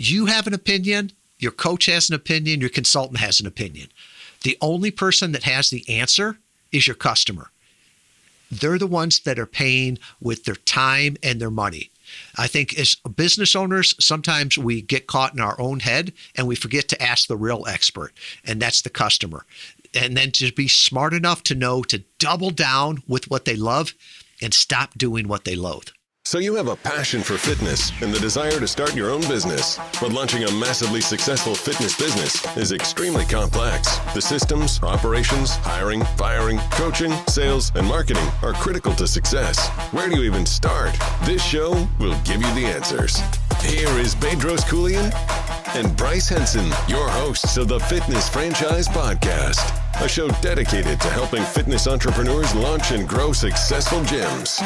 You have an opinion, your coach has an opinion, your consultant has an opinion. The only person that has the answer is your customer. They're the ones that are paying with their time and their money. I think as business owners, sometimes we get caught in our own head and we forget to ask the real expert, and that's the customer. And then to be smart enough to know to double down with what they love and stop doing what they loathe. So you have a passion for fitness and the desire to start your own business. But launching a massively successful fitness business is extremely complex. The systems, operations, hiring, firing, coaching, sales, and marketing are critical to success. Where do you even start? This show will give you the answers. Here is Bedros Keuilian and Bryce Henson, your hosts of the Fitness Franchise Podcast, a show dedicated to helping fitness entrepreneurs launch and grow successful gyms.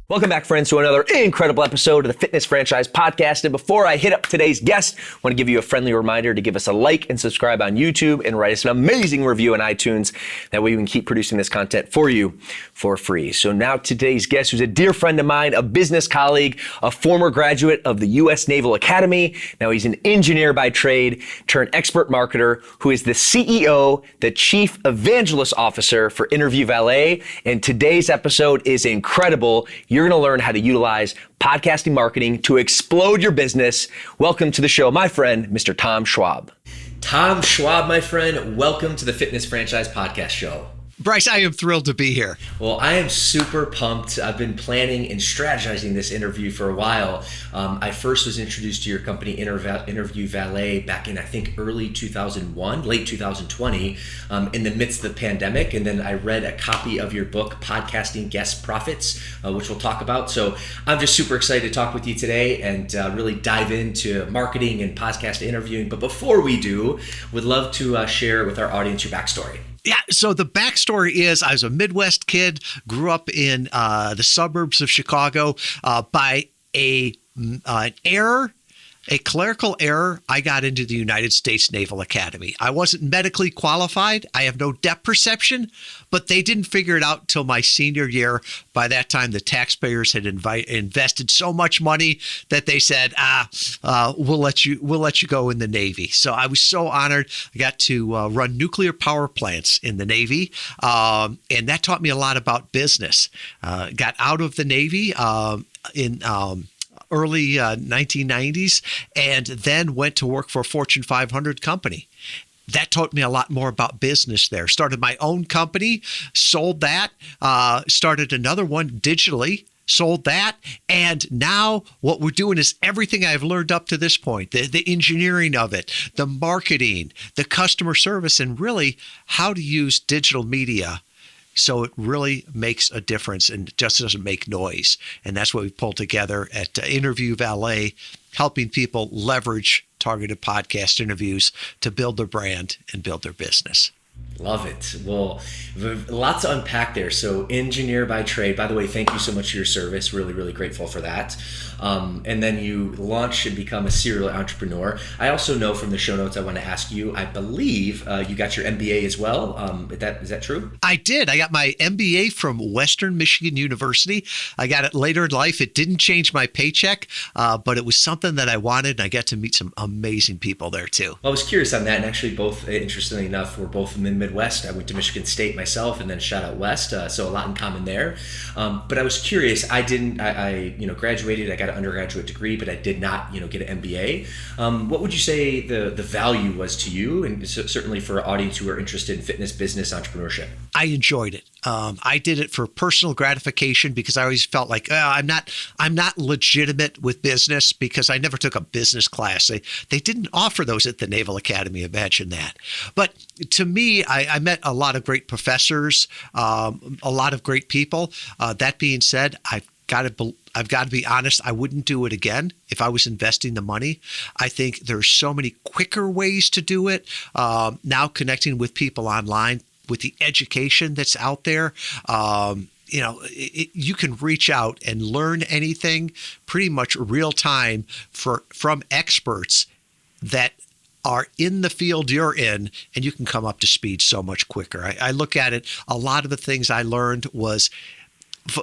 Welcome back, friends, to another incredible episode of the Fitness Franchise Podcast. And before I hit up today's guest, I want to give you a friendly reminder to give us a like and subscribe on YouTube and write us an amazing review on iTunes. That way we can keep producing this content for you for free. So now today's guest, who's a dear friend of mine, a business colleague, a former graduate of the US Naval Academy. Now he's an engineer by trade, turned expert marketer, who is the CEO, the Chief Evangelist Officer for Interview Valet. And today's episode is incredible. You're going to learn how to utilize podcasting marketing to explode your business. Welcome to the show, my friend, Mr. Tom Schwab. Tom Schwab, my friend, welcome to the Fitness Franchise Podcast show. Bryce, I am thrilled to be here. Well, I am super pumped. I've been planning and strategizing this interview for a while. I first was introduced to your company, Interview Valet, back in, I think, early 2001, late 2020, in the midst of the pandemic. And then I read a copy of your book, Podcasting Guest Profits, which we'll talk about. So I'm just super excited to talk with you today and really dive into marketing and podcast interviewing. But before we do, would love to share with our audience your backstory. Yeah, so the backstory is I was a Midwest kid, grew up in the suburbs of Chicago. By an error, a clerical error, I got into the United States Naval Academy. I wasn't medically qualified. I have no depth perception, but they didn't figure it out till my senior year. By that time, the taxpayers had invested so much money that they said, we'll let you go in the Navy. So I was so honored. I got to run nuclear power plants in the Navy, and that taught me a lot about business. Got out of the Navy in early 1990s, and then went to work for a Fortune 500 company. That taught me a lot more about business there. Started my own company, sold that, started another one digitally, sold that, and now what we're doing is everything I've learned up to this point, the engineering of it, the marketing, the customer service, and really how to use digital media so it really makes a difference and just doesn't make noise. And that's what we pulled together at Interview Valet, helping people leverage targeted podcast interviews to build their brand and build their business. Love it. Well, lots to unpack there. So engineer by trade, by the way, thank you so much for your service. Really, really grateful for that. And then you launch and become a serial entrepreneur. I also know from the show notes, I want to ask you, I believe you got your MBA as well. Is that true? I did. I got my MBA from Western Michigan University. I got it later in life. It didn't change my paycheck, but it was something that I wanted, and I got to meet some amazing people there too. Well, I was curious on that, and actually both, interestingly enough, we're both in the Midwest. I went to Michigan State myself and then shot out west, so a lot in common there. But I was curious. I graduated. I got an undergraduate degree, but I did not, get an MBA. What would you say the value was to you, and certainly for our audience who are interested in fitness, business, entrepreneurship? I enjoyed it. I did it for personal gratification because I always felt like I'm not legitimate with business because I never took a business class. They didn't offer those at the Naval Academy. Imagine that. But to me, I met a lot of great professors, a lot of great people. That being said, I've got to be honest, I wouldn't do it again if I was investing the money. I think there's so many quicker ways to do it. Now connecting with people online, with the education that's out there, you can reach out and learn anything pretty much real time from experts that are in the field you're in, and you can come up to speed so much quicker. I look at it, a lot of the things I learned was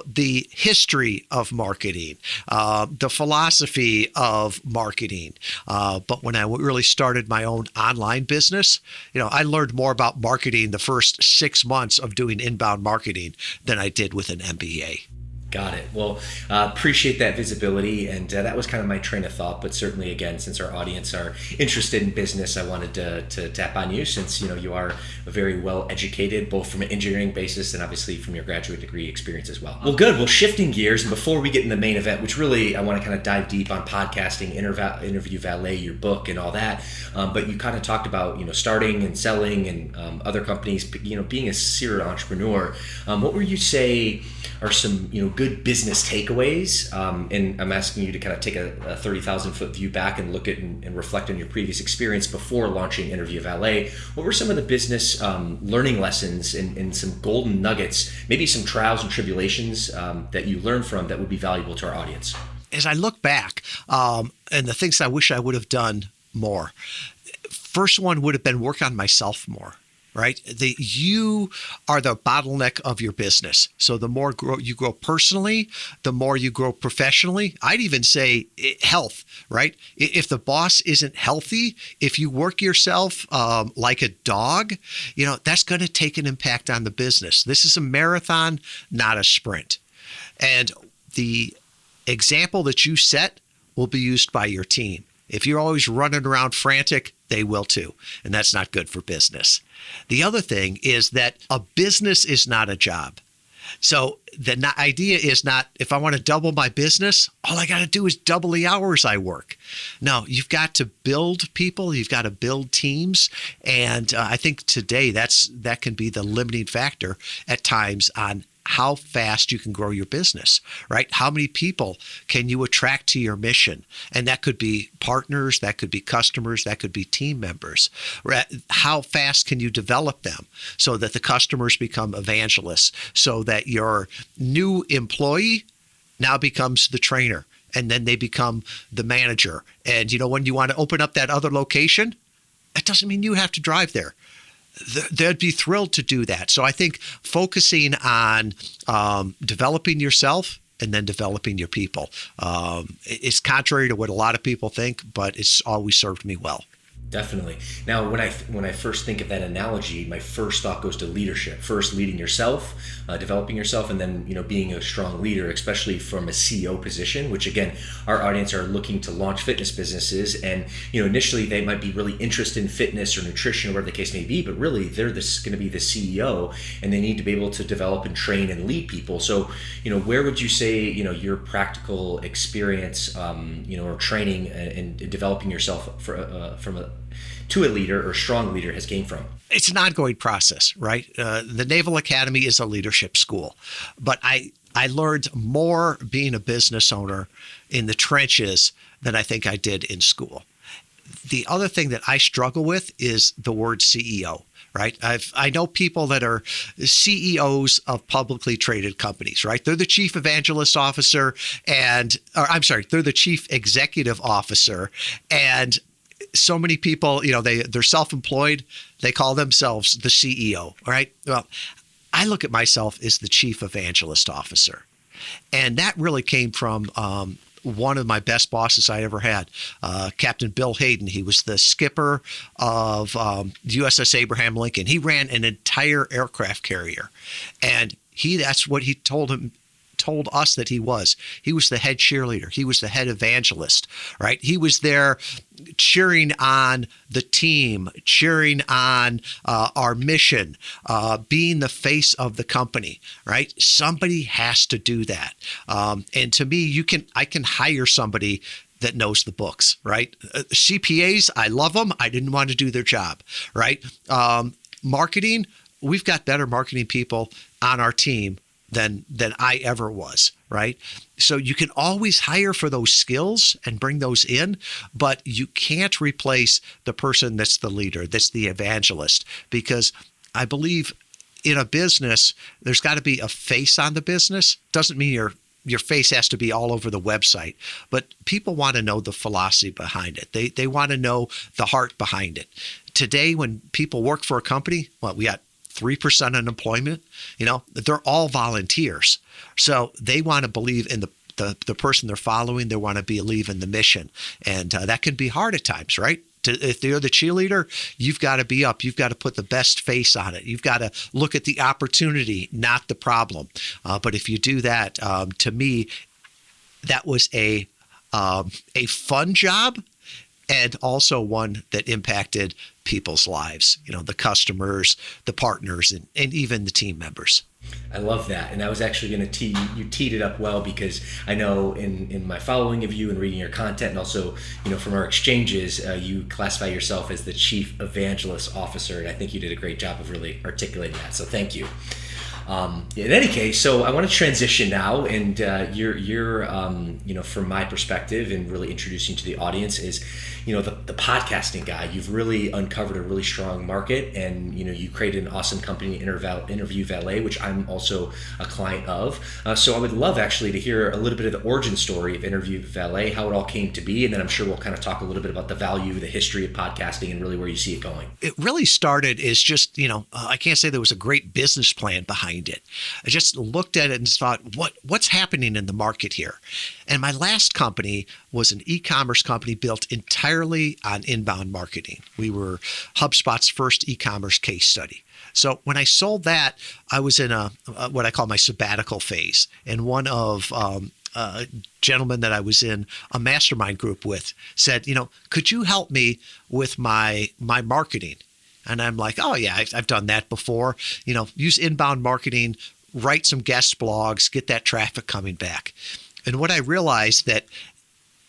the history of marketing, the philosophy of marketing. But when I really started my own online business, I learned more about marketing the first 6 months of doing inbound marketing than I did with an MBA. Got it. Well, appreciate that visibility. And that was kind of my train of thought. But certainly, again, since our audience are interested in business, I wanted to tap on you since, you are very well educated, both from an engineering basis and obviously from your graduate degree experience as well. Well, good. Well, shifting gears. And before we get in the main event, which really I want to kind of dive deep on podcasting, Interview Valet, your book and all that. But you kind of talked about, starting and selling and other companies, being a serial entrepreneur. What would you say are some, good business takeaways? And I'm asking you to kind of take a 30,000 foot view back and look at and reflect on your previous experience before launching Interview Valet. What were some of the business learning lessons and some golden nuggets, maybe some trials and tribulations that you learned from that would be valuable to our audience? As I look back, and the things I wish I would have done more, first one would have been work on myself more. Right? You are the bottleneck of your business. So the more you grow personally, the more you grow professionally. I'd even say health, right? If the boss isn't healthy, if you work yourself like a dog, that's going to take an impact on the business. This is a marathon, not a sprint. And the example that you set will be used by your team. If you're always running around frantic, they will too. And that's not good for business. The other thing is that a business is not a job. So the idea is not, if I want to double my business, all I got to do is double the hours I work. No, you've got to build people. You've got to build teams. And I think today that can be the limiting factor at times on how fast you can grow your business, right? How many people can you attract to your mission? And that could be partners, that could be customers, that could be team members. How fast can you develop them so that the customers become evangelists, so that your new employee now becomes the trainer, and then they become the manager. And when you want to open up that other location, it doesn't mean you have to drive there. They'd be thrilled to do that. So I think focusing on developing yourself and then developing your people is contrary to what a lot of people think, but it's always served me well. Definitely. Now, when I first think of that analogy, my first thought goes to leadership. First, leading yourself, developing yourself, and then being a strong leader, especially from a CEO position. Which again, our audience are looking to launch fitness businesses, and initially they might be really interested in fitness or nutrition or whatever the case may be, but really they're going to be the CEO, and they need to be able to develop and train and lead people. So, where would you say your practical experience, or training and developing yourself to a leader or strong leader has came from? It's an ongoing process, right? The Naval Academy is a leadership school, but I learned more being a business owner in the trenches than I think I did in school. The other thing that I struggle with is the word CEO. Right. I know people that are CEOs of publicly traded companies, right? They're the chief evangelist officer they're the chief executive officer. And so many people, they're self-employed. They call themselves the CEO, right? Well, I look at myself as the chief evangelist officer. And that really came from one of my best bosses I ever had, Captain Bill Hayden. He was the skipper of USS Abraham Lincoln. He ran an entire aircraft carrier, and that's what he told us that he was. He was the head cheerleader. He was the head evangelist, right? He was there cheering on the team, cheering on our mission, being the face of the company, right? Somebody has to do that. And to me, I can hire somebody that knows the books, right? CPAs, I love them. I didn't want to do their job, right? Marketing, we've got better marketing people on our team than I ever was, right? So you can always hire for those skills and bring those in, but you can't replace the person that's the leader, that's the evangelist, because I believe in a business, there's got to be a face on the business. Doesn't mean your face has to be all over the website, but people want to know the philosophy behind it. They want to know the heart behind it. Today, when people work for a company, well, we got 3% unemployment, they're all volunteers. So they want to believe in the person they're following. They want to believe in the mission. And that can be hard at times, right? If you're the cheerleader, you've got to be up. You've got to put the best face on it. You've got to look at the opportunity, not the problem. But if you do that, to me, that was a fun job, and also one that impacted people's lives, the customers, the partners, and even the team members. I love that. And I was actually going to you teed it up well, because I know in my following of you and reading your content, and also, from our exchanges, you classify yourself as the Chief Evangelist Officer. And I think you did a great job of really articulating that. So thank you. In any case, so I want to transition now, and you're from my perspective, and really introducing to the audience is, the podcasting guy. You've really uncovered a really strong market, and you created an awesome company, Interview Valet, which I'm also a client of. So I would love actually to hear a little bit of the origin story of Interview Valet, how it all came to be, and then I'm sure we'll kind of talk a little bit about the value, the history of podcasting, and really where you see it going. It really started as just, I can't say there was a great business plan behind it. I just looked at it and thought, what's happening in the market here? And my last company was an e-commerce company built entirely on inbound marketing. We were HubSpot's first e-commerce case study. So when I sold that, I was in what I call my sabbatical phase. And one of gentlemen that I was in a mastermind group with said, could you help me with my marketing? And I'm like, oh yeah, I've done that before. Use inbound marketing, write some guest blogs, get that traffic coming back. And what I realized that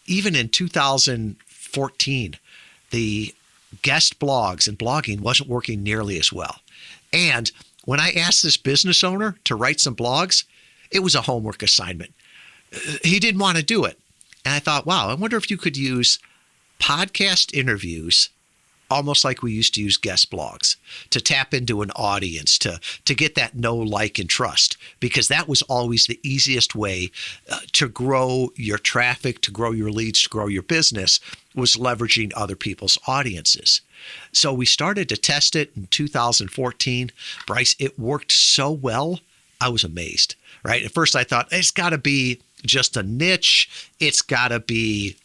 even in 2014, the guest blogs and blogging wasn't working nearly as well. And when I asked this business owner to write some blogs, it was a homework assignment. He didn't want to do it. And I thought, wow, I wonder if you could use podcast interviews almost like we used to use guest blogs, to tap into an audience, to get that know, like, and trust, because that was always the easiest way to grow your traffic, to grow your leads, to grow your business, was leveraging other people's audiences. So we started to test it in 2014. Bryce, it worked so well, I was amazed, right? At first I thought, it's got to be just a niche. It's got to be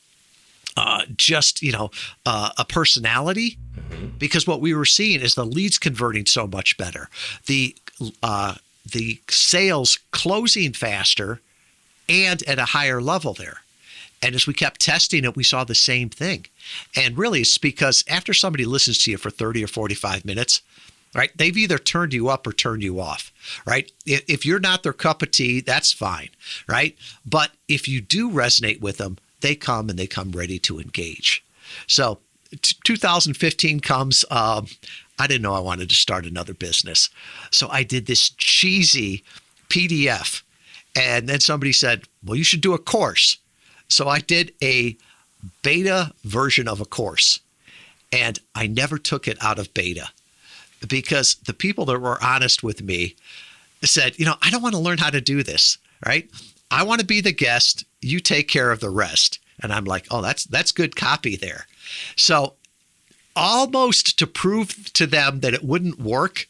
a personality, because what we were seeing is the leads converting so much better, the sales closing faster and at a higher level there. And as we kept testing it, we saw the same thing. And really, it's because after somebody listens to you for 30 or 45 minutes, right, they've either turned you up or turned you off, right? If you're not their cup of tea, that's fine, right? But if you do resonate with them, they come ready to engage. So 2015 comes. I didn't know I wanted to start another business. So I did this cheesy PDF. And then somebody said, well, you should do a course. So I did a beta version of a course. And I never took it out of beta, because the people that were honest with me said, I don't want to learn how to do this, right? I want to be the guest. You take care of the rest. And I'm like, oh, that's good copy there. So almost to prove to them that it wouldn't work,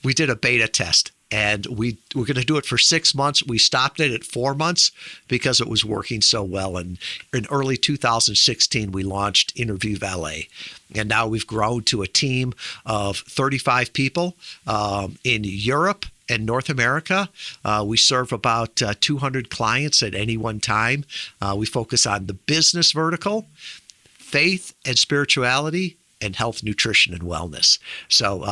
we did a beta test. And we were going to do it for 6 months. We stopped it at 4 months because it was working so well. And in early 2016, we launched Interview Valet. And now we've grown to a team of 35 people in Europe and North America. We serve about 200 clients at any one time. We focus on the business vertical, faith and spirituality, and health, nutrition, and wellness. So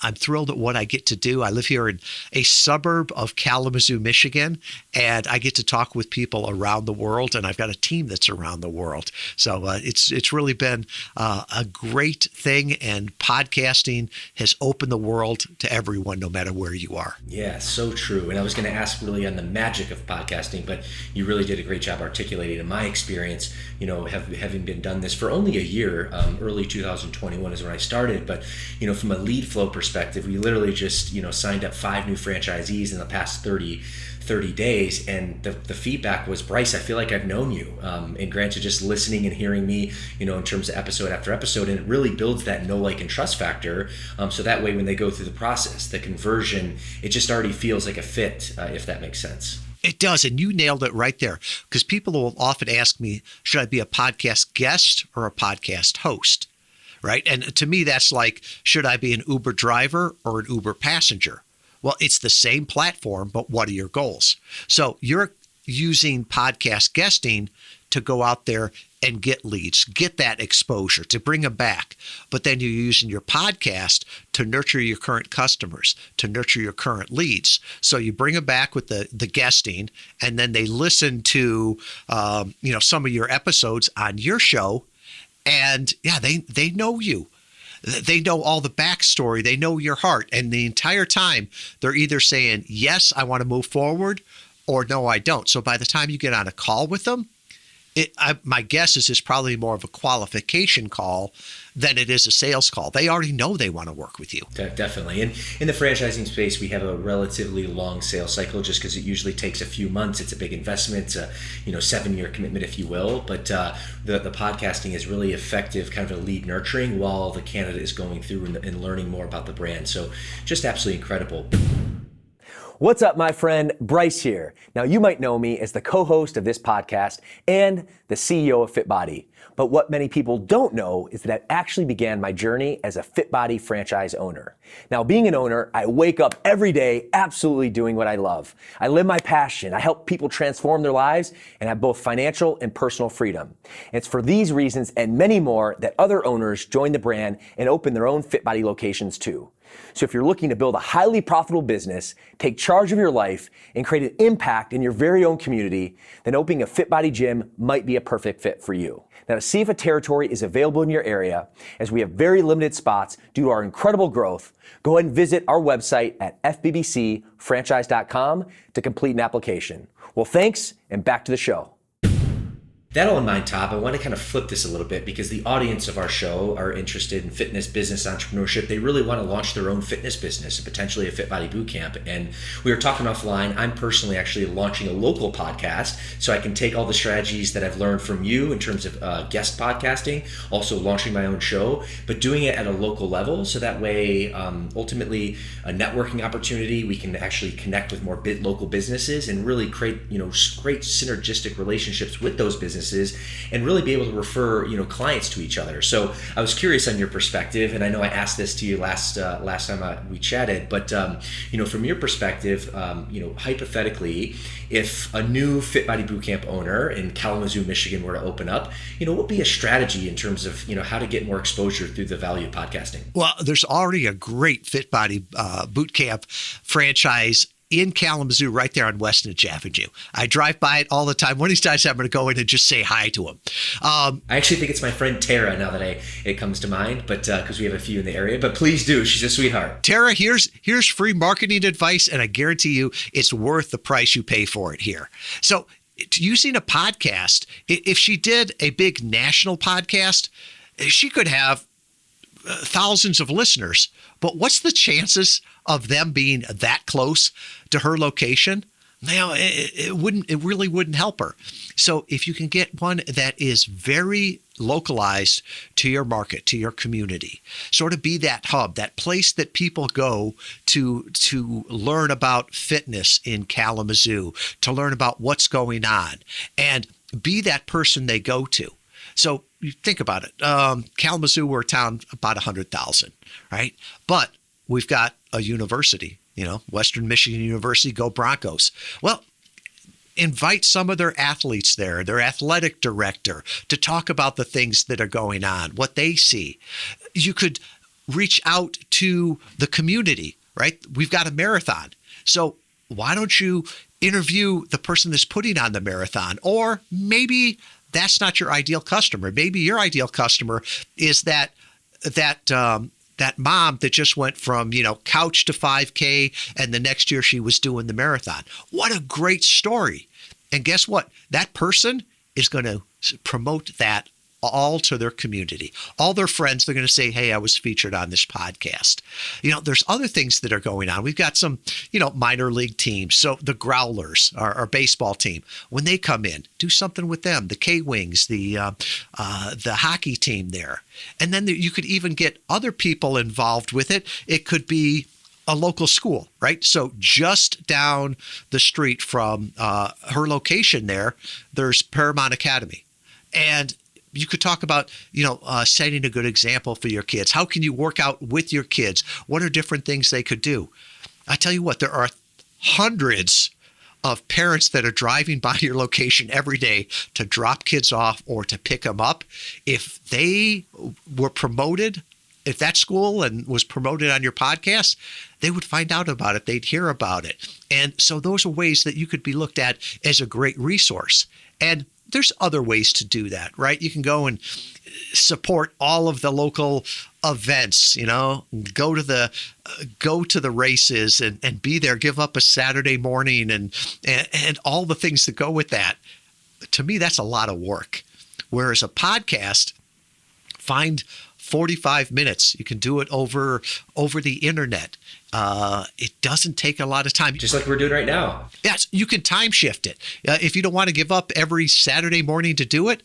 I'm thrilled at what I get to do. I live here in a suburb of Kalamazoo, Michigan, and I get to talk with people around the world, and I've got a team that's around the world. So it's really been a great thing, and podcasting has opened the world to everyone, no matter where you are. Yeah, so true. And I was going to ask really on the magic of podcasting, but you really did a great job articulating. In my experience, having been done this for only a year, early 2021 is when I started, but from a lead flow perspective, we literally just signed up 5 new franchisees in the past 30 30 days, and the feedback was, Bryce, I feel like I've known you. And granted, just listening and hearing me, in terms of episode after episode, and it really builds that know, like, and trust factor. So that way, when they go through the process, the conversion, it just already feels like a fit, if that makes sense. It does. And you nailed it right there, because people will often ask me, should I be a podcast guest or a podcast host? Right. And to me, that's like, should I be an Uber driver or an Uber passenger? Well, it's the same platform, but what are your goals? So you're using podcast guesting to go out there and get leads, get that exposure, to bring them back. But then you're using your podcast to nurture your current customers, to nurture your current leads. So you bring them back with the guesting, and then they listen to some of your episodes on your show, and yeah, they know you. They know all the backstory. They know your heart. And the entire time, they're either saying, yes, I want to move forward, or no, I don't. So by the time you get on a call with them, my guess is it's probably more of a qualification call than it is a sales call. They already know they want to work with you. Definitely. And in the franchising space, we have a relatively long sales cycle just because it usually takes a few months. It's a big investment, it's a 7-year commitment, if you will. But the podcasting is really effective, kind of a lead nurturing while the candidate is going through and learning more about the brand. So just absolutely incredible. What's up, my friend? Bryce here. Now, you might know me as the co-host of this podcast and the CEO of FitBody. But what many people don't know is that I actually began my journey as a FitBody franchise owner. Now, being an owner, I wake up every day absolutely doing what I love. I live my passion. I help people transform their lives and have both financial and personal freedom. And it's for these reasons and many more that other owners join the brand and open their own FitBody locations too. So if you're looking to build a highly profitable business, take charge of your life, and create an impact in your very own community, then opening a FitBody gym might be a perfect fit for you. Now, to see if a territory is available in your area, as we have very limited spots due to our incredible growth, go ahead and visit our website at fbbcfranchise.com to complete an application. Well, thanks, and back to the show. That all in mind, Top, I want to kind of flip this a little bit because the audience of our show are interested in fitness, business, entrepreneurship. They really want to launch their own fitness business and potentially a FitBody bootcamp. And we were talking offline. I'm personally actually launching a local podcast so I can take all the strategies that I've learned from you in terms of guest podcasting, also launching my own show, but doing it at a local level. So that way, ultimately, a networking opportunity, we can actually connect with more local businesses and really create, great synergistic relationships with those businesses and really be able to refer, clients to each other. So I was curious on your perspective, and I know I asked this to you last time we chatted, but from your perspective, hypothetically, if a new FitBody Bootcamp owner in Kalamazoo, Michigan were to open up, what would be a strategy in terms of, how to get more exposure through the value of podcasting? Well, there's already a great FitBody Bootcamp franchise in Kalamazoo, right there on West Edge Avenue. I drive by it all the time. One of these times I'm going to go in and just say hi to him. I actually think it's my friend Tara now that it comes to mind, but because we have a few in the area. But please do. She's a sweetheart. Tara, here's free marketing advice, and I guarantee you it's worth the price you pay for it here. So using a podcast, if she did a big national podcast, she could have thousands of listeners. But what's the chances of them being that close to her location? It really wouldn't help her. So if you can get one that is very localized to your market, to your community, sort of be that hub, that place that people go to learn about fitness in Kalamazoo, to learn about what's going on, and be that person they go to. So you think about it. Kalamazoo, we're a town about 100,000, right? But we've got a university, Western Michigan University, go Broncos. Well, invite some of their athletes there, their athletic director, to talk about the things that are going on, what they see. You could reach out to the community, right? We've got a marathon. So why don't you interview the person that's putting on the marathon? Or maybe that's not your ideal customer. Maybe your ideal customer is that mom that just went from, couch to 5K, and the next year she was doing the marathon. What a great story. And guess what? That person is going to promote that all to their community. All their friends, they're going to say, hey, I was featured on this podcast. There's other things that are going on. We've got some, minor league teams. So the Growlers, our baseball team, when they come in, do something with them. The K-Wings, the hockey team there. And then you could even get other people involved with it. It could be a local school, right? So just down the street from her location there's Paramount Academy. And you could talk about, setting a good example for your kids. How can you work out with your kids? What are different things they could do? I tell you what, there are hundreds of parents that are driving by your location every day to drop kids off or to pick them up. If they were promoted at that school and was promoted on your podcast, they would find out about it. They'd hear about it. And so those are ways that you could be looked at as a great resource. And there's other ways to do that, right? You can go and support all of the local events, go to the races and be there, give up a Saturday morning and all the things that go with that. To me, that's a lot of work. Whereas a podcast, find 45 minutes. You can do it over the internet. It doesn't take a lot of time. Just like we're doing right now. Yes, you can time shift it. If you don't want to give up every Saturday morning to do it,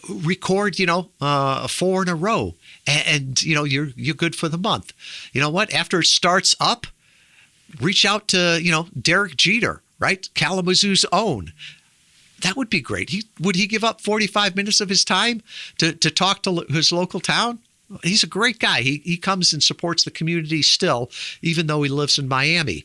record, 4 in a row, and you're good for the month. You know what? After it starts up, reach out to Derek Jeter, right? Kalamazoo's own. That would be great. Would he give up 45 minutes of his time to talk to his local town? He's a great guy. He comes and supports the community still, even though he lives in Miami.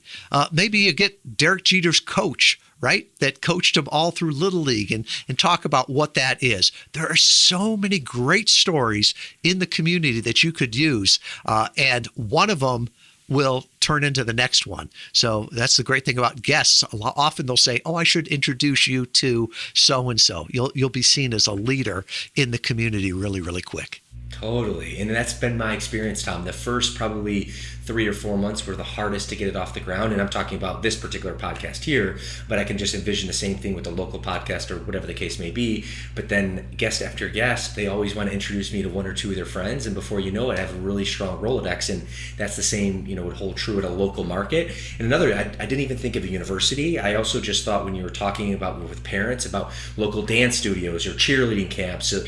Maybe you get Derek Jeter's coach, right, that coached him all through Little League and talk about what that is. There are so many great stories in the community that you could use, and one of them will turn into the next one. So that's the great thing about guests. Often they'll say, I should introduce you to so-and-so. You'll be seen as a leader in the community really, really quick. Totally. And that's been my experience, Tom. The first probably 3 or 4 months were the hardest to get it off the ground. And I'm talking about this particular podcast here, but I can just envision the same thing with the local podcast or whatever the case may be. But then guest after guest, they always want to introduce me to 1 or 2 of their friends. And before you know it, I have a really strong Rolodex. And that's the same, would hold true at a local market. And another, I didn't even think of a university. I also just thought when you were talking about with parents about local dance studios or cheerleading camps, so,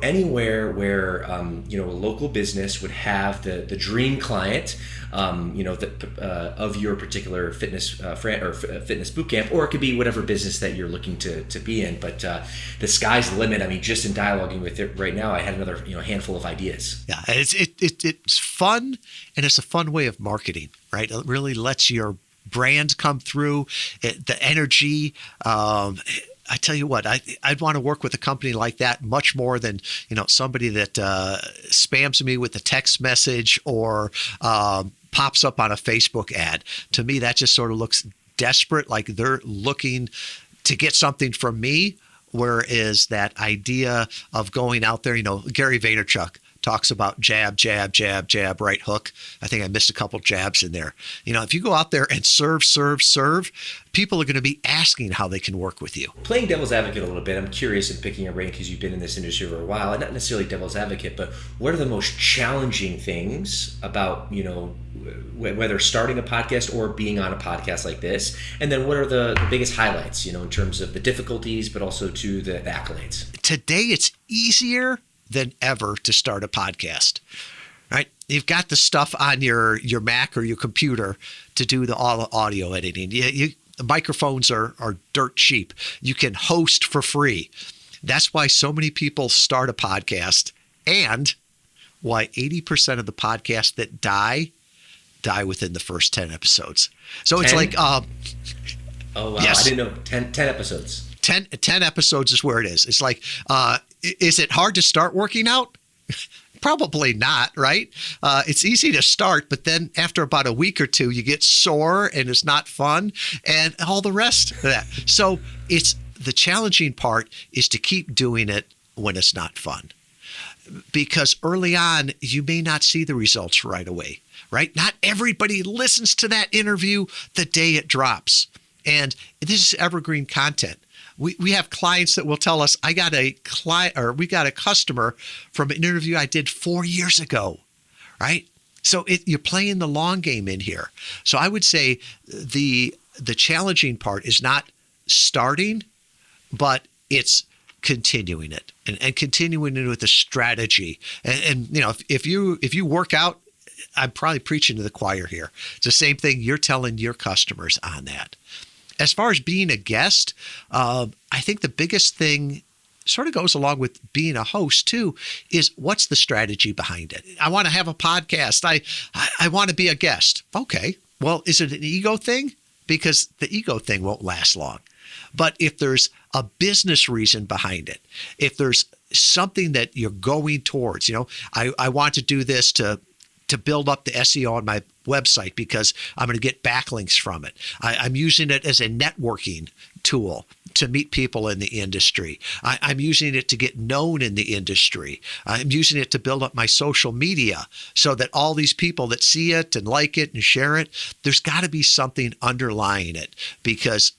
anywhere where, a local business would have the dream client, of your particular fitness fitness boot camp, or it could be whatever business that you're looking to be in. But the sky's the limit. I mean, just in dialoguing with it right now, I had another handful of ideas. Yeah, it's fun, and it's a fun way of marketing, right? It really lets your brand come through, the energy. I tell you what, I'd want to work with a company like that much more than somebody that spams me with a text message or pops up on a Facebook ad. To me, that just sort of looks desperate, like they're looking to get something from me. Whereas that idea of going out there, Gary Vaynerchuk talks about jab, jab, jab, jab, right hook. I think I missed a couple jabs in there. If you go out there and serve, people are going to be asking how they can work with you. Playing devil's advocate a little bit, I'm curious in picking your brain because you've been in this industry for a while, and not necessarily devil's advocate, but what are the most challenging things about, whether starting a podcast or being on a podcast like this? And then what are the biggest highlights, in terms of the difficulties, but also to the accolades? Today, it's easier than ever to start a podcast, right? You've got the stuff on your Mac or your computer to do all the audio editing. The microphones are dirt cheap. You can host for free. That's why so many people start a podcast, and why 80% of the podcasts that die within the first 10 episodes. So 10? It's like... oh, wow. Yes. I didn't know. 10 episodes. 10 episodes is where it is. It's like... is it hard to start working out? Probably not, right? It's easy to start, but then after about a week or two, you get sore and it's not fun and all the rest of that. So it's the challenging part is to keep doing it when it's not fun. Because early on, you may not see the results right away, right? Not everybody listens to that interview the day it drops. And this is evergreen content. We have clients that will tell us, I got a client, or we got a customer from an interview I did 4 years ago, right? So you're playing the long game in here. So I would say the challenging part is not starting, but it's continuing it and continuing it with a strategy. And if you work out, I'm probably preaching to the choir here. It's the same thing you're telling your customers on that. As far as being a guest, I think the biggest thing sort of goes along with being a host too, is what's the strategy behind it? I want to have a podcast. I want to be a guest. Okay. Well, is it an ego thing? Because the ego thing won't last long. But if there's a business reason behind it, if there's something that you're going towards, I want to do this to build up the SEO on my website because I'm going to get backlinks from it. I'm using it as a networking tool to meet people in the industry. I'm using it to get known in the industry. I'm using it to build up my social media so that all these people that see it and like it and share it, there's got to be something underlying it because,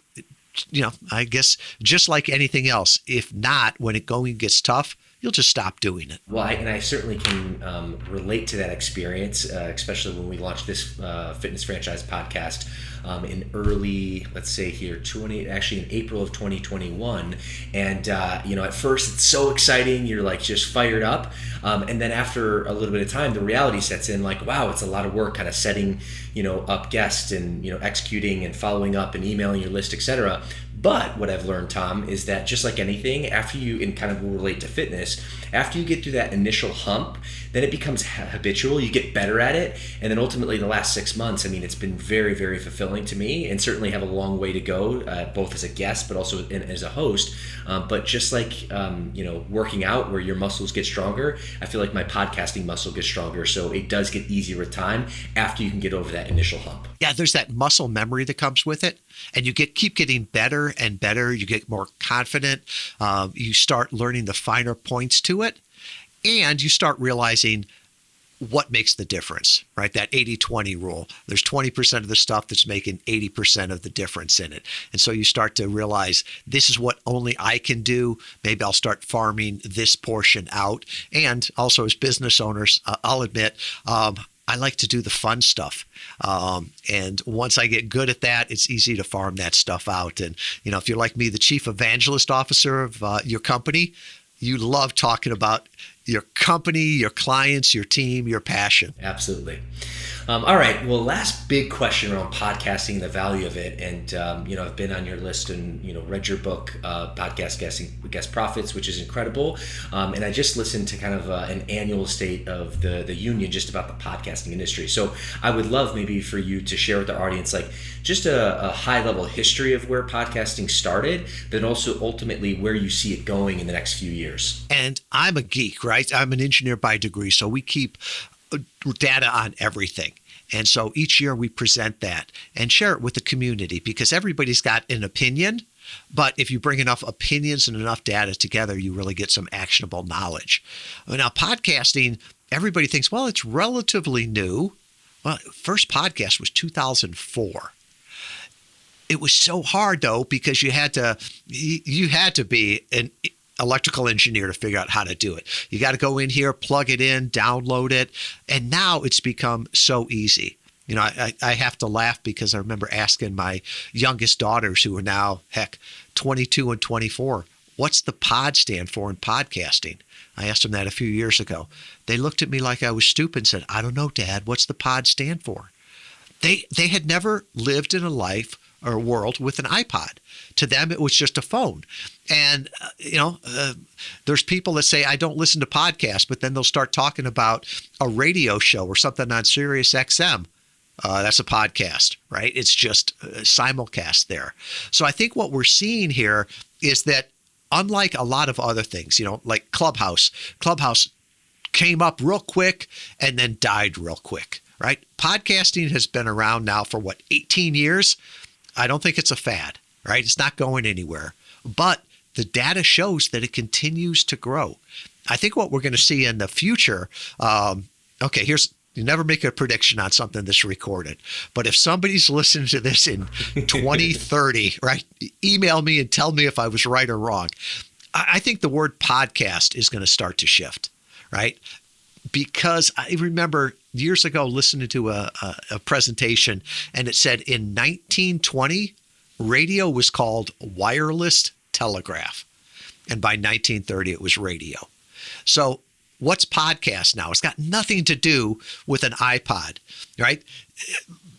I guess just like anything else, if not, when it going gets tough, you'll just stop doing it. Well, I certainly can relate to that experience, especially when we launched this fitness franchise podcast in early, let's say here, in April of 2021. And, at first it's so exciting. You're like just fired up. And then after a little bit of time, the reality sets in like, wow, it's a lot of work kind of setting, up guests and, executing and following up and emailing your list, etc. But what I've learned, Tom, is that just like anything, after you, and kind of will relate to fitness, after you get through that initial hump, then it becomes habitual. You get better at it. And then ultimately the last 6 months, it's been very, very fulfilling to me and certainly have a long way to go, both as a guest, but also as a host. But just like, working out where your muscles get stronger, I feel like my podcasting muscle gets stronger. So it does get easier with time after you can get over that initial hump. Yeah, there's that muscle memory that comes with it. And you keep getting better and better. You get more confident. You start learning the finer points to it. And you start realizing what makes the difference, right? That 80-20 rule. There's 20% of the stuff that's making 80% of the difference in it. And so you start to realize this is what only I can do. Maybe I'll start farming this portion out. And also as business owners, I'll admit, I like to do the fun stuff. And once I get good at that, it's easy to farm that stuff out. And, if you're like me, the Chief Evangelist Officer of your company, you love talking about your company, your clients, your team, your passion. Absolutely. All right. Well, last big question around podcasting, the value of it. And, I've been on your list and, read your book, Podcast Guest Profits, which is incredible. And I just listened to kind of an annual state of the union just about the podcasting industry. So I would love maybe for you to share with our audience, like just a high level history of where podcasting started, but also ultimately where you see it going in the next few years. And I'm a geek, right? I'm an engineer by degree. So we keep data on everything. And so each year we present that and share it with the community because everybody's got an opinion. But if you bring enough opinions and enough data together, you really get some actionable knowledge. Now, podcasting, everybody thinks, well, it's relatively new. Well, first podcast was 2004. It was so hard, though, because you had to be an electrical engineer to figure out how to do it. You got to go in here, plug it in, download it. And now it's become so easy. I have to laugh because I remember asking my youngest daughters who are now, 22 and 24, what's the pod stand for in podcasting? I asked them that a few years ago. They looked at me like I was stupid and said, I don't know, Dad, what's the pod stand for? They had never lived in a life or world with an iPod. To them, it was just a phone. And, there's people that say, I don't listen to podcasts, but then they'll start talking about a radio show or something on Sirius XM. That's a podcast, right? It's just simulcast there. So I think what we're seeing here is that unlike a lot of other things, like Clubhouse came up real quick and then died real quick, right? Podcasting has been around now for 18 years? I don't think it's a fad, right? It's not going anywhere. But the data shows that it continues to grow. I think what we're going to see in the future, You never make a prediction on something that's recorded. But if somebody's listening to this in 2030, right, email me and tell me if I was right or wrong. I think the word podcast is going to start to shift, right? Because I remember years ago listening to a presentation, and it said in 1920, radio was called wireless telegraph. And by 1930, it was radio. So what's podcast now? It's got nothing to do with an iPod, right?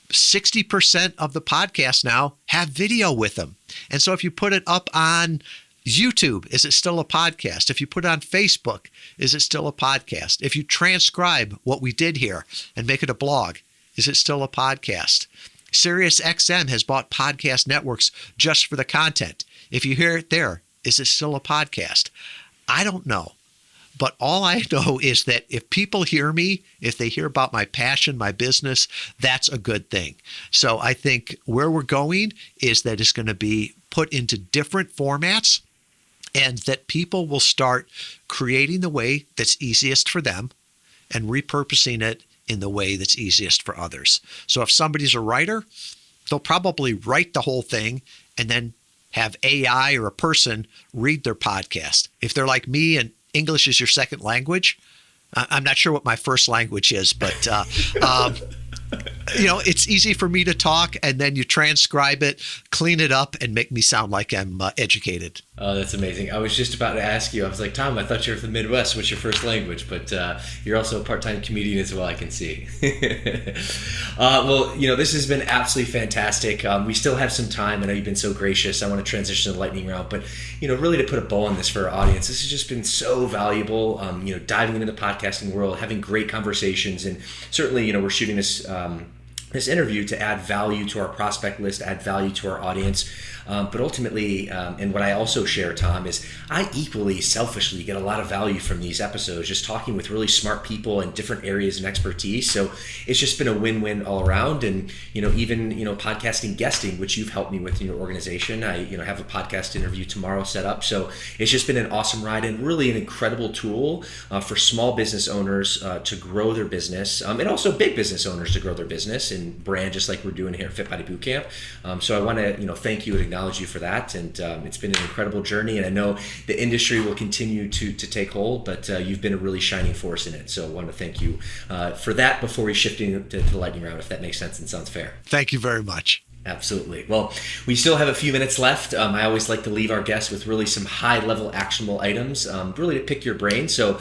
60% of the podcasts now have video with them. And so if you put it up on YouTube, is it still a podcast? If you put it on Facebook, is it still a podcast? If you transcribe what we did here and make it a blog, is it still a podcast? SiriusXM has bought podcast networks just for the content. If you hear it there, is it still a podcast? I don't know. But all I know is that if people hear me, if they hear about my passion, my business, that's a good thing. So I think where we're going is that it's going to be put into different formats, and that people will start creating the way that's easiest for them and repurposing it in the way that's easiest for others. So if somebody's a writer, they'll probably write the whole thing and then have AI or a person read their podcast. If they're like me and English is your second language, I'm not sure what my first language is, but it's easy for me to talk, and then you transcribe it, clean it up, and make me sound like I'm educated. Oh, that's amazing. I was just about to ask you. I was like, Tom, I thought you were from the Midwest. What's your first language? But you're also a part-time comedian as well, I can see. Well, this has been absolutely fantastic. We still have some time. I know you've been so gracious. I want to transition to the lightning round. But, really to put a bow on this for our audience, this has just been so valuable, diving into the podcasting world, having great conversations. And certainly, we're shooting this interview to add value to our prospect list, add value to our audience. But ultimately, and what I also share, Tom, is I equally selfishly get a lot of value from these episodes, just talking with really smart people in different areas and expertise. So it's just been a win-win all around. And, even, podcasting guesting, which you've helped me with in your organization. I, have a podcast interview tomorrow set up. So it's just been an awesome ride and really an incredible tool for small business owners to grow their business, and also big business owners to grow their business and brand, just like we're doing here at Fit Body Bootcamp. So I want to, thank you and acknowledge you for that. And it's been an incredible journey. And I know the industry will continue to take hold, but you've been a really shining force in it. So I want to thank you for that before we shift into the lightning round, if that makes sense and sounds fair. Thank you very much. Absolutely. Well, we still have a few minutes left. I always like to leave our guests with really some high-level actionable items, really to pick your brain. So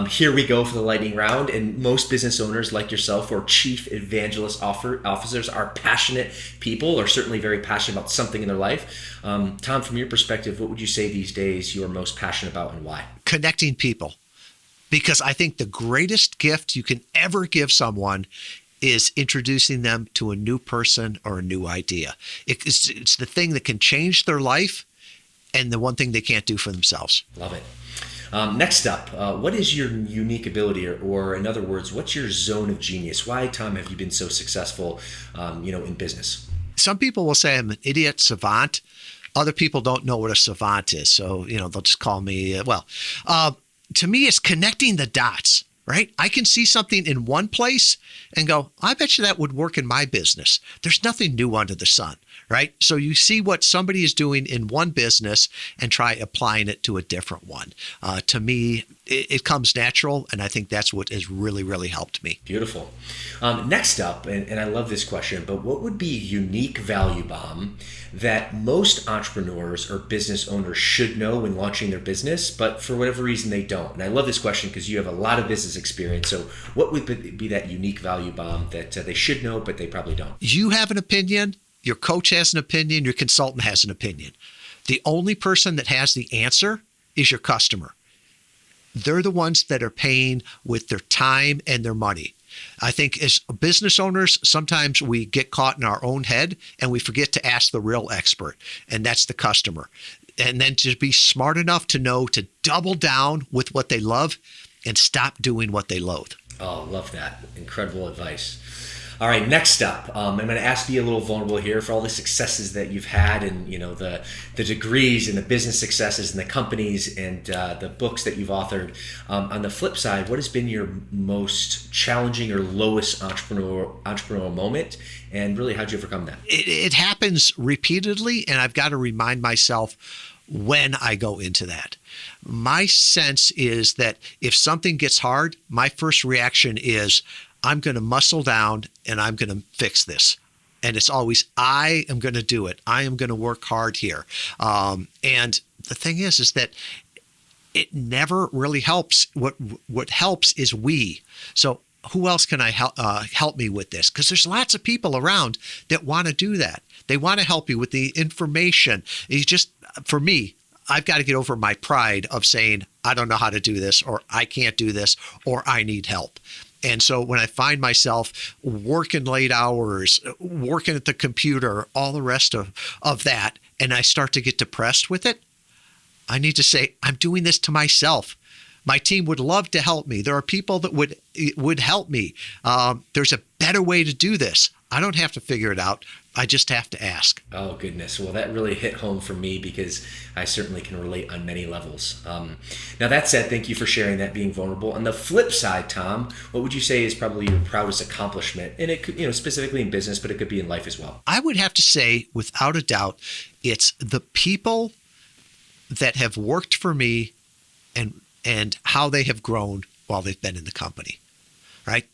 here we go for the lightning round. And most business owners like yourself or chief evangelist officers are passionate people, or certainly very passionate about something in their life. Tom, from your perspective, what would you say these days you are most passionate about and why? Connecting people. Because I think the greatest gift you can ever give someone is introducing them to a new person or a new idea. It's the thing that can change their life and the one thing they can't do for themselves. Love it. Next up, what is your unique ability, or in other words, what's your zone of genius? Why, Tom, have you been so successful, in business? Some people will say I'm an idiot savant. Other people don't know what a savant is. So, they'll just call me, to me, it's connecting the dots. Right? I can see something in one place and go, I bet you that would work in my business. There's nothing new under the sun, right? So you see what somebody is doing in one business and try applying it to a different one. To me, it comes natural, and I think that's what has really, really helped me. Beautiful. Next up, and I love this question, but what would be a unique value bomb that most entrepreneurs or business owners should know when launching their business, but for whatever reason they don't? And I love this question because you have a lot of business experience. So what would be that unique value bomb that they should know, but they probably don't? You have an opinion, your coach has an opinion, your consultant has an opinion. The only person that has the answer is your customer. They're the ones that are paying with their time and their money. I think as business owners, sometimes we get caught in our own head and we forget to ask the real expert, and that's the customer. And then to be smart enough to know to double down with what they love and stop doing what they loathe. Oh, love that. Incredible advice. All right, next up, I'm going to ask you a little vulnerable here for all the successes that you've had, and the degrees and the business successes and the companies and the books that you've authored. On the flip side, what has been your most challenging or lowest entrepreneurial moment, and really how'd you overcome that? It happens repeatedly, and I've got to remind myself when I go into that. My sense is that if something gets hard, my first reaction is, I'm going to muscle down and I'm going to fix this. And it's always, I am going to do it. I am going to work hard here. And the thing is that it never really helps. What helps is we. So who else can I help me with this? Because there's lots of people around that want to do that. They want to help you with the information. For me, I've got to get over my pride of saying, I don't know how to do this, or I can't do this, or I need help. And so when I find myself working late hours, working at the computer, all the rest of that, and I start to get depressed with it, I need to say, I'm doing this to myself. My team would love to help me. There are people that would help me. There's a better way to do this. I don't have to figure it out. I just have to ask. Oh, goodness. Well, that really hit home for me because I certainly can relate on many levels. Now, that said, thank you for sharing that, being vulnerable. On the flip side, Tom, what would you say is probably your proudest accomplishment? And it could, specifically in business, but it could be in life as well. I would have to say, without a doubt, it's the people that have worked for me and how they have grown while they've been in the company, right?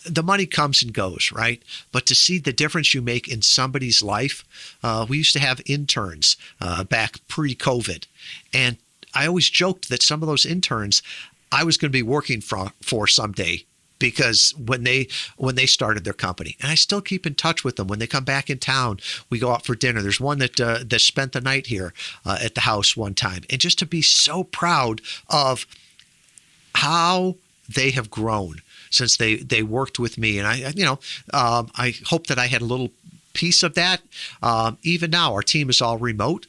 The money comes and goes, right? But to see the difference you make in somebody's life, we used to have interns back pre-COVID. And I always joked that some of those interns I was going to be working for someday, because when they started their company, and I still keep in touch with them. When they come back in town, we go out for dinner. There's one that spent the night here at the house one time, and just to be so proud of how they have grown since they worked with me. And I hope that I had a little piece of that. Even now, our team is all remote,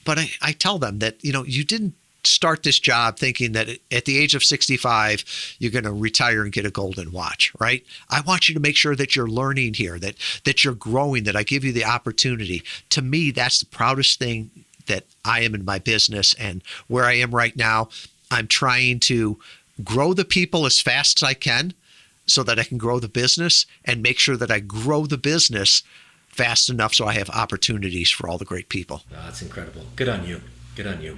but I tell them that, you didn't start this job thinking that at the age of 65, you're going to retire and get a golden watch, right? I want you to make sure that you're learning here, that you're growing, that I give you the opportunity. To me, that's the proudest thing that I am in my business. And where I am right now, I'm trying to grow the people as fast as I can so that I can grow the business, and make sure that I grow the business fast enough so I have opportunities for all the great people. Oh, that's incredible. Good on you. Good on you.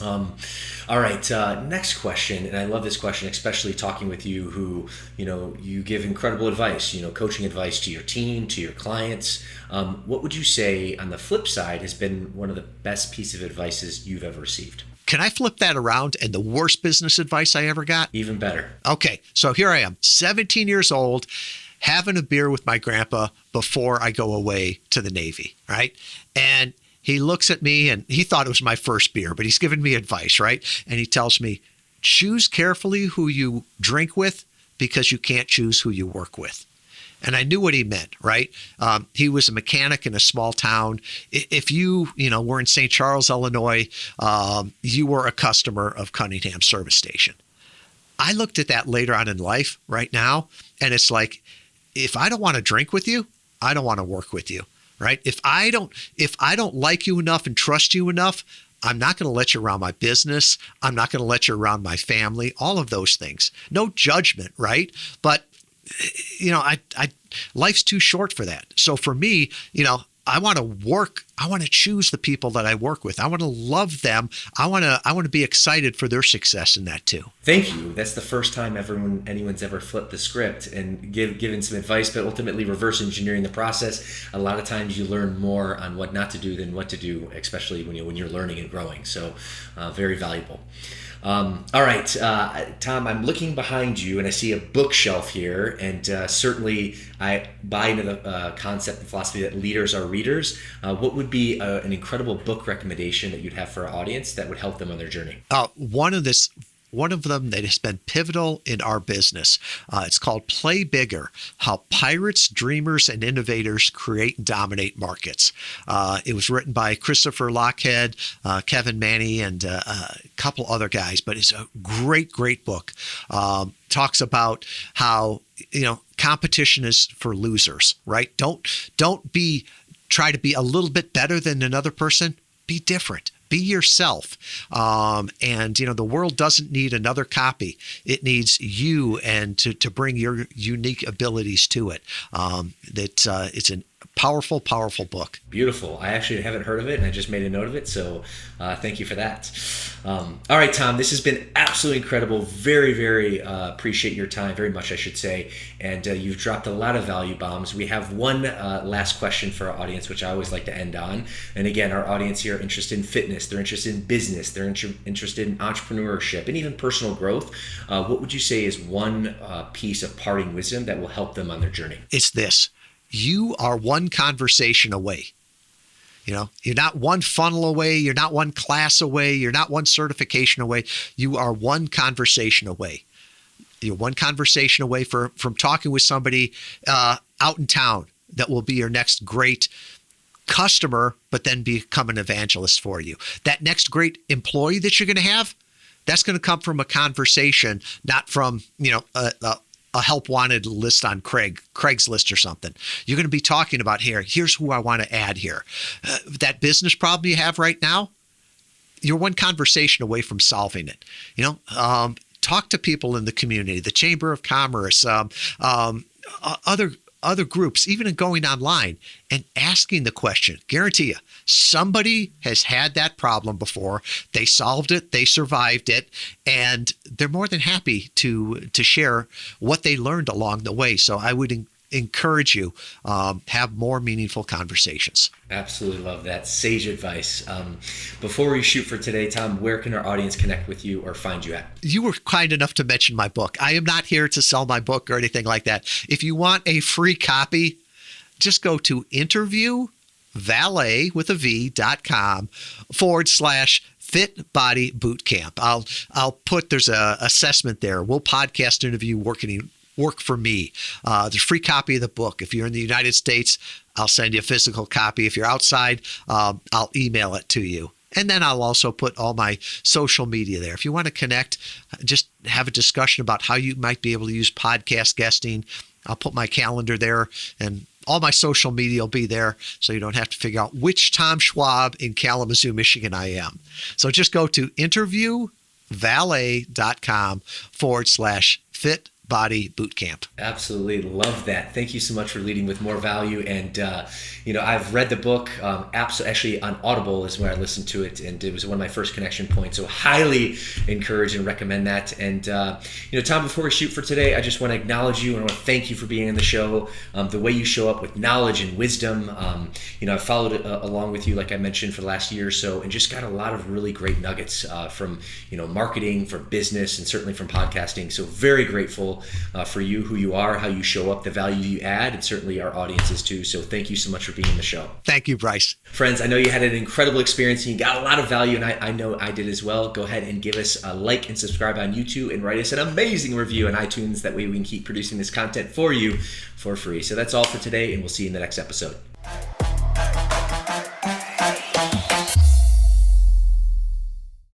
All right. Next question. And I love this question, especially talking with you who, you give incredible advice, coaching advice to your team, to your clients. What would you say on the flip side has been one of the best pieces of advice you've ever received? Can I flip that around, and the worst business advice I ever got? Even better. Okay. So here I am, 17 years old, having a beer with my grandpa before I go away to the Navy, right? And he looks at me, and he thought it was my first beer, but he's giving me advice, right? And he tells me, choose carefully who you drink with, because you can't choose who you work with. And I knew what he meant, right? He was a mechanic in a small town. If you were in St. Charles, Illinois, you were a customer of Cunningham Service Station. I looked at that later on in life right now, and it's like, if I don't want to drink with you, I don't want to work with you. Right? If I don't like you enough and trust you enough, I'm not going to let you around my business. I'm not going to let you around my family, all of those things. No judgment, right? But, life's too short for that. So for me, I want to choose the people that I work with. I want to love them. I want to be excited for their success in that too. Thank you. That's the first time anyone's ever flipped the script and given some advice, but ultimately reverse engineering the process. A lot of times you learn more on what not to do than what to do, especially when you're learning and growing. So very valuable. All right, Tom, I'm looking behind you and I see a bookshelf here, and certainly I buy into the concept and philosophy that leaders are readers. What would be an incredible book recommendation that you'd have for our audience that would help them on their journey? One of them that has been pivotal in our business. It's called Play Bigger: How Pirates, Dreamers, and Innovators Create and Dominate Markets. It was written by Christopher Lochhead, Kevin Maney, and a couple other guys, but it's a great, great book. Talks about how, competition is for losers, right? Don't try to be a little bit better than another person. Be different. Be yourself. And the world doesn't need another copy. It needs you, and to bring your unique abilities to it. It's a powerful, powerful book. Beautiful. I actually haven't heard of it, and I just made a note of it. So thank you for that. All right, Tom, this has been absolutely incredible. Very, very appreciate your time, very much, I should say. And you've dropped a lot of value bombs. We have one last question for our audience, which I always like to end on. And again, our audience here are interested in fitness. They're interested in business. They're interested in entrepreneurship and even personal growth. What would you say is one piece of parting wisdom that will help them on their journey? It's this. You are one conversation away. You're not one funnel away. You're not one class away. You're not one certification away. You are one conversation away. You're one conversation away from talking with somebody out in town that will be your next great customer, but then become an evangelist for you. That next great employee that you're going to have, that's going to come from a conversation, not from, a help wanted list on Craigslist or something. You're going to be talking about here's who I want to add here. That business problem you have right now, you're one conversation away from solving it. Talk to people in the community, the Chamber of Commerce, other groups, even in going online and asking the question. Guarantee you, somebody has had that problem before. They solved it, they survived it, and they're more than happy to share what they learned along the way. So I would encourage you, have more meaningful conversations. Absolutely love that. Sage advice. Before we shoot for today, Tom, where can our audience connect with you or find you at? You were kind enough to mention my book. I am not here to sell my book or anything like that. If you want a free copy, just go to interviewvalet.com/Fit Body Bootcamp. I'll put, there's a assessment there. We'll podcast interview work for me. There's a free copy of the book. If you're in the United States, I'll send you a physical copy. If you're outside, I'll email it to you. And then I'll also put all my social media there. If you want to connect, just have a discussion about how you might be able to use podcast guesting, I'll put my calendar there, and all my social media will be there, so you don't have to figure out which Tom Schwab in Kalamazoo, Michigan I am. So just go to interviewvalet.com/Fit Body Bootcamp. Absolutely love that. Thank you so much for leading with more value. And I've read the book. Actually, on Audible is where I listened to it, and it was one of my first connection points. So highly encourage and recommend that. And Tom, before we shoot for today, I just want to acknowledge you and I want to thank you for being on the show. The way you show up with knowledge and wisdom. I've followed along with you, like I mentioned, for the last year or so, and just got a lot of really great nuggets from marketing, from business, and certainly from podcasting. So very grateful for you, who you are, how you show up, the value you add, and certainly our audiences too. So thank you so much for being on the show. Thank you, Bryce. Friends, I know you had an incredible experience and you got a lot of value, and I know I did as well. Go ahead and give us a like and subscribe on YouTube and write us an amazing review on iTunes. That way we can keep producing this content for you for free. So that's all for today, and we'll see you in the next episode.